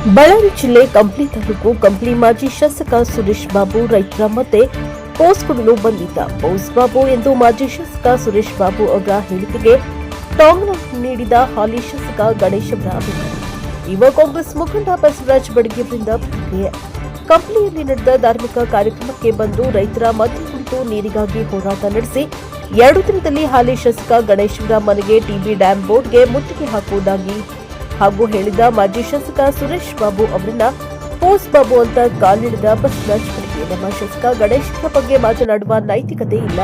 ಬಳ್ಳಾರಿ ಜಿಲ್ಲೆ ಕಂಪ್ಲಿ ತಾಲೂಕು ಕಂಪ್ಲಿ ಮಾಜಿ ಶಾಸಕ ಸುರೇಶ್ ಬಾಬು ರೈತರ ಮತ್ತೆ ಪೋಸ್ಟ್ ಕೊಡಲು ಬಂದಿದ್ದ ಪೋಸ್ ಬಾಬು ಎಂದು ಮಾಜಿ ಶಾಸಕ ಸುರೇಶ್ ಬಾಬು ಅವರ ಹೇಳಿಕೆಗೆ ಟಾಂಗ್ ನೀಡಿದ ಹಾಲಿ ಶಾಸಕ ಗಣೇಶ ಬ್ರಾಹ್ಮಣ ಯುವ ಕಾಂಗ್ರೆಸ್ ಮುಖಂಡ ಬಸವರಾಜ ಬಡಗೇರಿಂದ ಪ್ರತಿಕ್ರಿಯೆ. ಕಂಪ್ಲಿಯಲ್ಲಿ ನಡೆದ ಧಾರ್ಮಿಕ ಕಾರ್ಯಕ್ರಮಕ್ಕೆ ಬಂದು ರೈತರ ಮಧ್ಯೆ ಕುಳಿತು ನೀರಿಗಾಗಿ ಹೋರಾಟ ನಡೆಸಿ 2 ದಿನದಲ್ಲಿ ಹಾಲಿ ಶಾಸಕ ಗಣೇಶ ಮನೆಗೆ ಟಿಬಿ ಡ್ಯಾಂ ಬೋರ್ಡ್ಗೆ ಮುತ್ತಿಗೆ ಹಾಕುವುದಾಗಿ ಹಾಗೂ ಹೇಳಿದ ಮಾಜಿ ಶಾಸಕ ಸುರೇಶ್ ಬಾಬು ಅವರನ್ನ ಪೋಸ್ ಬಾಬು ಅಂತ ಕಾಲಿಡಿದ ಬಸವರಾಜ ಬಡಗೆ. ನಮ್ಮ ಶಾಸಕ ಗಣೇಶನ ಬಗ್ಗೆ ಮಾತನಾಡುವ ನೈತಿಕತೆ ಇಲ್ಲ.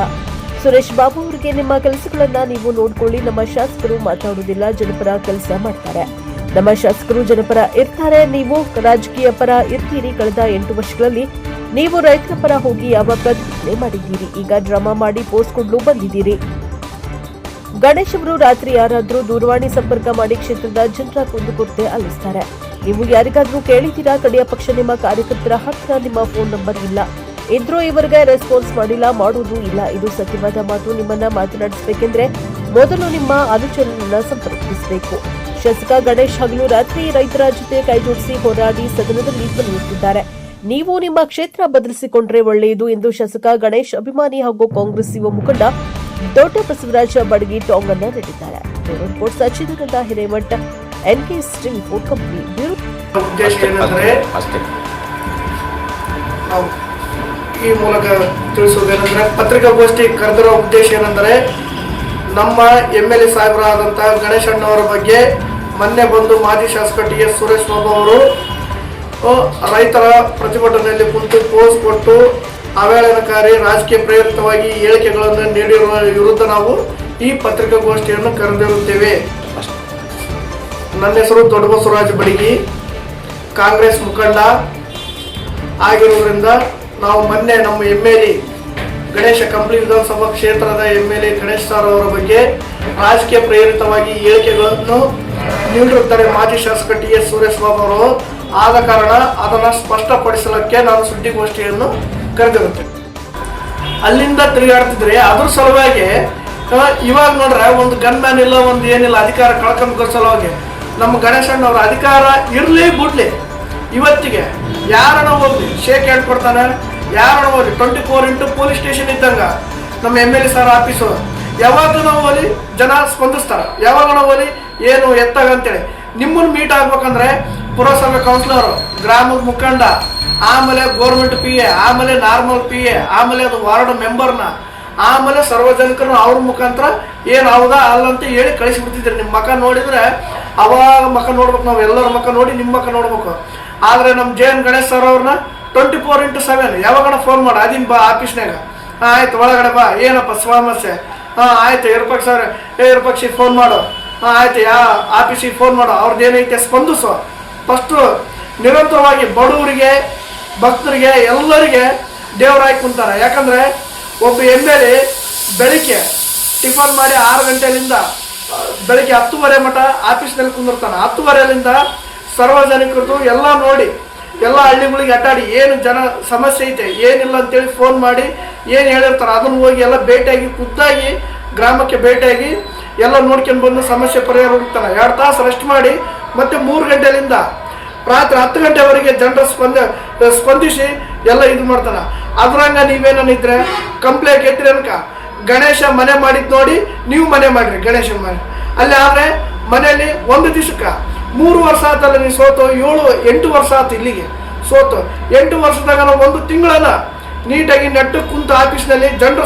ಸುರೇಶ್ ಬಾಬು ಅವರಿಗೆ ನಿಮ್ಮ ಕೆಲಸಗಳನ್ನ ನೀವು ನೋಡ್ಕೊಳ್ಳಿ. ನಮ್ಮ ಶಾಸಕರು ಮಾತಾಡುವುದಿಲ್ಲ, ಜನಪರ ಕೆಲಸ ಮಾಡ್ತಾರೆ. ನಮ್ಮ ಶಾಸಕರು ಜನಪರ ಇರ್ತಾರೆ, ನೀವು ರಾಜಕೀಯ ಪರ ಇರ್ತೀರಿ. ಕಳೆದ 8 ವರ್ಷಗಳಲ್ಲಿ ನೀವು ರೈತರ ಪರ ಹೋಗಿ ಯಾವ ಪ್ರತಿಭಟನೆ ಮಾಡಿದ್ದೀರಿ? ಈಗ ಡ್ರಾಮಾ ಮಾಡಿ ಪೋಸ್ಟ್ ಕೊಡಲು ಬಂದಿದ್ದೀರಿ. ಗಣೇಶ್ ಅವರು ರಾತ್ರಿ ಯಾರಾದ್ರೂ ದೂರವಾಣಿ ಸಂಪರ್ಕ ಮಾಡಿ ಕ್ಷೇತ್ರದ ಜನರ ಕುಂದುಕೊರತೆ ಆಲಿಸ್ತಾರೆ. ನೀವು ಯಾರಿಗಾದ್ರೂ ಕೇಳಿದ್ದೀರಾ? ಕಡೆಯ ಪಕ್ಷ ನಿಮ್ಮ ಕಾರ್ಯಕರ್ತರ ಹತ್ರ ನಿಮ್ಮ ಫೋನ್ ನಂಬರ್ ಇಲ್ಲ ಇದ್ರೂ ಇವರಿಗೆ ರೆಸ್ಪಾನ್ಸ್ ಮಾಡಿಲ್ಲ, ಮಾಡುವುದೂ ಇಲ್ಲ. ಇದು ಸತ್ಯವಾದ ಮಾತು. ನಿಮ್ಮನ್ನ ಮಾತನಾಡಿಸಬೇಕೆಂದ್ರೆ ಮೊದಲು ನಿಮ್ಮ ಅನುಚರರನ್ನ ಸಂಪರ್ಕಿಸಬೇಕು. ಶಾಸಕ ಗಣೇಶ್ ಹಗಲು ರಾತ್ರಿ ರೈತರ ಜೊತೆ ಕೈಜೋಡಿಸಿ ಹೋರಾಡಿ ಸದನದಲ್ಲಿ ಧ್ವನಿಯುತ್ತಿದ್ದಾರೆ. ನೀವು ನಿಮ್ಮ ಕ್ಷೇತ್ರ ಬದಲಿಸಿಕೊಂಡ್ರೆ ಒಳ್ಳೆಯದು ಎಂದು ಶಾಸಕ ಗಣೇಶ್ ಅಭಿಮಾನಿ ಹಾಗೂ ಕಾಂಗ್ರೆಸ್ ಯುವ ಮುಖಂಡ ದೊಡ್ಡ ಬಸವರಾಜ ಬಡಗಿ ಟಾಂಗ್ ಅನ್ನ ನೀಡಿದ್ದಾರೆ. Report Sachidananda Hiremath, NK sting report company. ಈ ಮೂಲಕ ತಿಳಿಸುವುದೇನೆಂದರೆ, ಪತ್ರಿಕಾಗೋಷ್ಠಿ ಕರೆದಿರೋ ಉದ್ದೇಶ ಏನೆಂದರೆ, ನಮ್ಮ MLA ಸಾಹೇಬರಾದಂತಹ ಗಣೇಶ್ ಅಣ್ಣವರ ಬಗ್ಗೆ ಮೊನ್ನೆ ಬಂದು ಮಾಜಿ ಶಾಸಕ TS ಸುರೇಶ್ ಬಾಬು ಅವರು ರೈತರ ಪ್ರತಿಭಟನೆಯಲ್ಲಿ ಕುಂತು ಪೋಸ್ ಕೊಟ್ಟು ಅವಹೇಳನಕಾರಿ ರಾಜಕೀಯ ಪ್ರೇರಿತವಾಗಿ ಹೇಳಿಕೆಗಳನ್ನು ನೀಡಿರುವ ವಿರುದ್ಧ ನಾವು ಈ ಪತ್ರಿಕಾಗೋಷ್ಠಿಯನ್ನು ಕರೆದಿರುತ್ತೇವೆ. ನನ್ನ ಹೆಸರು ದೊಡ್ಡ ಬಸವರಾಜ ಬಡಗಿ, ಕಾಂಗ್ರೆಸ್ ಮುಖಂಡ ಆಗಿರುವುದರಿಂದ ನಾವು ಮೊನ್ನೆ ನಮ್ಮ MLA ಗಣೇಶ ಕಂಪ್ಲಿ ವಿಧಾನಸಭಾ ಕ್ಷೇತ್ರದ MLA ಗಣೇಶ್ ಸರ್ ಅವರ ಬಗ್ಗೆ ರಾಜಕೀಯ ಪ್ರೇರಿತವಾಗಿ ಹೇಳಿಕೆಗಳನ್ನು ನೀಡಿರುತ್ತಾರೆ ಮಾಜಿ ಶಾಸಕ TS ಸುರೇಶ್ ಬಾಬು ಅವರು. ಆದ ಕಾರಣ ಅದನ್ನು ಸ್ಪಷ್ಟಪಡಿಸಲಿಕ್ಕೆ ನಾನು ಸುದ್ದಿಗೋಷ್ಠಿಯನ್ನು ಕರೆದಿರುತ್ತೇನೆ. ಅಲ್ಲಿಂದ ತಿರುಗಾಡ್ತಿದ್ರೆ ಅದ್ರ ಸಲುವಾಗಿ ಇವಾಗ ನೋಡ್ರೆ ಒಂದು ಗನ್ ಮ್ಯಾನ್ ಇಲ್ಲ, ಒಂದು ಏನಿಲ್ಲ, ಅಧಿಕಾರ ಕಳ್ಕೊಂಡ್ರ ಸಲುವಾಗಿ ನಮ್ಮ ಗಣೇಶಣ್ಣವ್ರ ಅಧಿಕಾರ ಇರಲಿ ಬಿಡ್ಲಿ, ಇವತ್ತಿಗೆ ಯಾರನ್ನ ಹೋಗ್ಲಿ ಶೇಕ್ ಹ್ಯಾಂಡ್ ಕೊಡ್ತಾನೆ, ಯಾರನ್ನ ಹೋಗ್ಲಿ 24x ಪೊಲೀಸ್ ಸ್ಟೇಷನ್ ಇದ್ದಂಗ ನಮ್ಮ MLA ಸರ್ ಆಫೀಸು. ಯಾವಾಗ ನಾವು ಹೋಗಿ ಜನ ಸ್ಪಂದಿಸ್ತಾರ, ಯಾವಾಗ ನಾವು ಹೋಗಿ ಏನು ಎತ್ತಾಗ ಅಂತೇಳಿ ನಿಮ್ಮನ್ನು ಮೀಟ್ ಆಗ್ಬೇಕಂದ್ರೆ ಪುರಸಭೆ ಕೌನ್ಸಿಲರ್, ಗ್ರಾಮದ ಮುಖಂಡ, ಆಮೇಲೆ ಗೋರ್ಮೆಂಟ್ PA, ಆಮೇಲೆ ನಾರ್ಮಲ್ PA, ಆಮೇಲೆ ಅದು ವಾರ್ಡ್ ಮೆಂಬರ್ನ, ಆಮೇಲೆ ಸಾರ್ವಜನಿಕರು ಅವ್ರ ಮುಖಾಂತರ ಏನು ಹೌದಾ ಅಲ್ಲ ಅಂತ ಹೇಳಿ ಕಳಿಸಿಬಿಡ್ತಿದ್ರಿ. ನಿಮ್ಮ ಮಕ್ಕ ನೋಡಿದ್ರೆ ಅವಾಗ ಮಕ್ಕ ನೋಡ್ಬೇಕು, ನಾವು ಎಲ್ಲರ ಮಕ್ಕ ನೋಡಿ ನಿಮ್ಮ ಮಕ್ಕ ನೋಡ್ಬೇಕು. ಆದರೆ ನಮ್ಮ JN ಗಣೇಶ್ ಸರ್ ಅವ್ರನ್ನ 24x7 ಯಾವಾಗಣ ಫೋನ್ ಮಾಡಿ, ಅದಿನ ಬಾ ಆಫೀಸ್ನಾಗ, ಆಯ್ತು ಒಳಗಡೆ ಬಾ, ಏನಪ್ಪ ಸಮಸ್ಯೆ, ಆಯ್ತು ಇರ್ಪಕ್ಷ ಸರ್, ಇರ್ಪಕ್ಷಿಗೆ ಫೋನ್ ಮಾಡು, ಆಯ್ತು ಆಫೀಸಿಗೆ ಫೋನ್ ಮಾಡು, ಅವ್ರದ್ದು ಏನೈತೆ ಸ್ಪಂದಿಸು. ಫಸ್ಟು ನಿರಂತರವಾಗಿ ಬಡವರಿಗೆ, ಭಕ್ತರಿಗೆ, ಎಲ್ಲರಿಗೆ ದೇವರಾಗಿ ಕುಂತಾರೆ. ಯಾಕಂದರೆ ಒಬ್ಬ MLA ಬೆಳಿಗ್ಗೆ ಟಿಫನ್ ಮಾಡಿ 6 ಗಂಟೆಯಿಂದ ಬೆಳಿಗ್ಗೆ 10:30 ಮಟ್ಟ ಆಫೀಸ್ನಲ್ಲಿ ಕುಂದಿರ್ತಾನೆ. 10:30ರಿಂದ ಸಾರ್ವಜನಿಕರದು ಎಲ್ಲ ನೋಡಿ, ಎಲ್ಲ ಹಳ್ಳಿಗಳಿಗೆ ಅಡ್ಡಾಡಿ ಏನು ಜನ ಸಮಸ್ಯೆ ಐತೆ ಏನಿಲ್ಲ ಅಂತೇಳಿ ಫೋನ್ ಮಾಡಿ ಏನು ಹೇಳಿರ್ತಾರೆ ಅದನ್ನು ಹೋಗಿ ಎಲ್ಲ ಭೇಟಿಯಾಗಿ, ಖುದ್ದಾಗಿ ಗ್ರಾಮಕ್ಕೆ ಭೇಟಿಯಾಗಿ ಎಲ್ಲ ನೋಡ್ಕೊಂಡು ಬಂದು ಸಮಸ್ಯೆ ಪರಿಹಾರ ಹುಡುಕ್ತಾನೆ. 2 ತಾಸು ರೆಸ್ಟ್ ಮಾಡಿ ಮತ್ತೆ 3 ಗಂಟೆಯಿಂದ ರಾತ್ರಿ 10 ಗಂಟೆವರೆಗೆ ಜನರ ಸ್ಪಂದಿಸಿ ಎಲ್ಲ ಇದು ಮಾಡ್ತಾನೆ. ಅದ್ರಂಗ ನೀವೇನಿದ್ರೆ ಕಂಪ್ಲೇಂಟ್ ಎತ್ತಿರಿ ಅನ್ಕ ಗಣೇಶ ಮನೆ ಮಾಡಿದ್ ನೋಡಿ ನೀವು ಮನೆ ಮಾಡಿರಿ ಗಣೇಶನ ಮನೆ ಅಲ್ಲಿ. ಆದರೆ ಮನೆಯಲ್ಲಿ 1 ದಿವಸಕ್ಕೆ 3 ವರ್ಷ ಆತಲ್ಲ ನೀವು ಸೋತು, 7-8 ವರ್ಷ ಆಯ್ತು ಇಲ್ಲಿಗೆ ಸೋತು. 8 ವರ್ಷದಾಗ ನಾವು 1 ತಿಂಗಳನ್ನ ನೀಟಾಗಿ ನೆಟ್ಟು ಕುಂತು ಆಫೀಸ್ನಲ್ಲಿ ಜನರ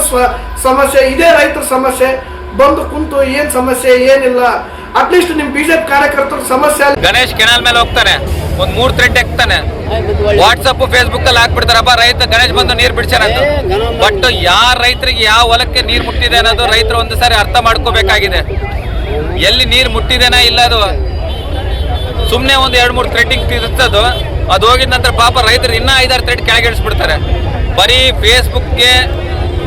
ಸಮಸ್ಯೆ, ಇದೇ ರೈತರ ಸಮಸ್ಯೆ ಬಂದು ಕುಂತು ಏನ್ ಸಮಸ್ಯೆ ಏನಿಲ್ಲ, ಅಟ್ಲೀಸ್ಟ್ ನಿಮ್ BJP ಕಾರ್ಯಕರ್ತರ ಸಮಸ್ಯೆ. ಗಣೇಶ್ ಕೆನಾಲ್ ಮೇಲೆ ಹೋಗ್ತಾನೆ, ಒಂದ್ 3 ಥ್ರೆಡ್ ಹಾಕ್ತಾನೆ, ವಾಟ್ಸಪ್ ಫೇಸ್ಬುಕ್ ಅಲ್ಲಿ ಹಾಕ್ಬಿಡ್ತಾರಪ್ಪ ರೈತ ಗಣೇಶ್ ಬಂದು ನೀರ್ ಬಿಡ್ಸಾರ ಅಂತ. ಬಟ್ ಯಾರ ರೈತರಿಗೆ ಯಾವ ಹೊಲಕ್ಕೆ ನೀರ್ ಮುಟ್ಟಿದೆ ಅನ್ನೋದು ರೈತರು ಒಂದು ಸಾರಿ ಅರ್ಥ ಮಾಡ್ಕೋಬೇಕಾಗಿದೆ. ಎಲ್ಲಿ ನೀರ್ ಮುಟ್ಟಿದೇನಾ ಇಲ್ಲ, ಅದು ಸುಮ್ನೆ ಒಂದು 2-3 ಥ್ರೆಡ್ಡಿಂಗ್ ತಿರುತ್ತದು, ಅದು ಹೋಗಿದ ನಂತರ ಪಾಪ ರೈತರು ಇನ್ನೂ 5-6 ಥ್ರೆಡ್ ಕೆಳಗಿಳಿಸ್ಬಿಡ್ತಾರೆ. ಬರೀ ಫೇಸ್ಬುಕ್ಗೆ,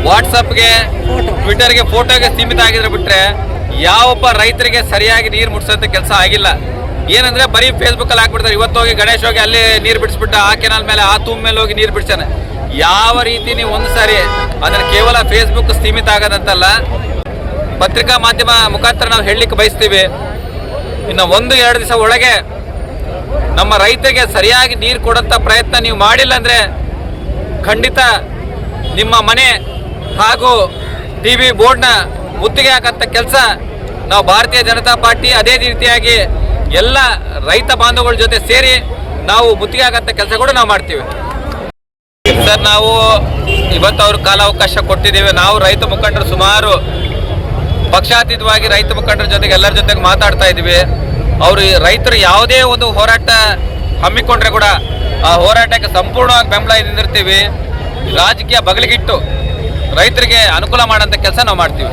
ವಾಟ್ಸಪ್ಗೆ, ಟ್ವಿಟರ್ಗೆ, ಫೋಟೋಗೆ ಸೀಮಿತ ಆಗಿದ್ರೆ ಬಿಟ್ರೆ ಯಾವೊಬ್ಬ ರೈತರಿಗೆ ಸರಿಯಾಗಿ ನೀರು ಮುಟ್ಸೋಂಥ ಕೆಲಸ ಆಗಿಲ್ಲ. ಏನಂದ್ರೆ ಬರೀ ಫೇಸ್ಬುಕ್ ಅಲ್ಲಿ ಹಾಕ್ಬಿಡ್ತಾರೆ. ಇವತ್ತು ಹೋಗಿ ಗಣೇಶ್ ಹೋಗಿ ಅಲ್ಲಿ ನೀರು ಬಿಡಿಸ್ಬಿಟ್ಟ, ಆ ಕೆನಾಲ್ ಮೇಲೆ, ಆ ತೂಮ್ ಮೇಲೆ ಹೋಗಿ ನೀರು ಬಿಡ್ಸಾನೆ. ಯಾವ ರೀತಿ ನೀವು ಒಂದು ಸಾರಿ ಅದನ್ನು ಕೇವಲ ಫೇಸ್ಬುಕ್ ಸೀಮಿತ ಆಗೋದಂತಲ್ಲ, ಪತ್ರಿಕಾ ಮಾಧ್ಯಮ ಮುಖಾಂತರ ನಾವು ಹೇಳಲಿಕ್ಕೆ ಬಯಸ್ತೀವಿ. ಇನ್ನು 1-2 ದಿವಸ ಒಳಗೆ ನಮ್ಮ ರೈತರಿಗೆ ಸರಿಯಾಗಿ ನೀರು ಕೊಡಂತ ಪ್ರಯತ್ನ ನೀವು ಮಾಡಿಲ್ಲ ಅಂದ್ರೆ ಖಂಡಿತ ನಿಮ್ಮ ಮನೆ ಹಾಗೂ ಟಿವಿ ಬೋರ್ಡ್ನ ಮುತ್ತಿಗೆ ಹಾಕಂತ ಕೆಲಸ ನಾವು ಭಾರತೀಯ ಜನತಾ ಪಾರ್ಟಿ ಅದೇ ರೀತಿಯಾಗಿ ಎಲ್ಲ ರೈತ ಬಾಂಧವಗಳ ಜೊತೆ ಸೇರಿ ನಾವು ಮುತ್ತಿಗೆ ಹಾಕಂತ ಕೆಲಸ ಕೂಡ ನಾವು ಮಾಡ್ತೀವಿ ಸರ್. ನಾವು ಇವತ್ತು ಅವ್ರ ಕಾಲಾವಕಾಶ ಕೊಟ್ಟಿದ್ದೇವೆ. ನಾವು ರೈತ ಮುಖಂಡರು ಸುಮಾರು ಪಕ್ಷಾತೀತವಾಗಿ ರೈತ ಮುಖಂಡರ ಜೊತೆಗೆ ಎಲ್ಲರ ಜೊತೆಗೆ ಮಾತಾಡ್ತಾ ಇದ್ದೀವಿ. ಅವರು ರೈತರು ಯಾವುದೇ ಒಂದು ಹೋರಾಟ ಹಮ್ಮಿಕೊಂಡ್ರೆ ಕೂಡ ಆ ಹೋರಾಟಕ್ಕೆ ಸಂಪೂರ್ಣವಾಗಿ ಬೆಂಬಲ ನಿಂದಿರ್ತೀವಿ. ರಾಜಕೀಯ ಬಗಲಿಗಿಟ್ಟು ರೈತರಿಗೆ ಅನುಕೂಲ ಮಾಡೋಂಥ ಕೆಲಸ ನಾವು ಮಾಡ್ತೀವಿ.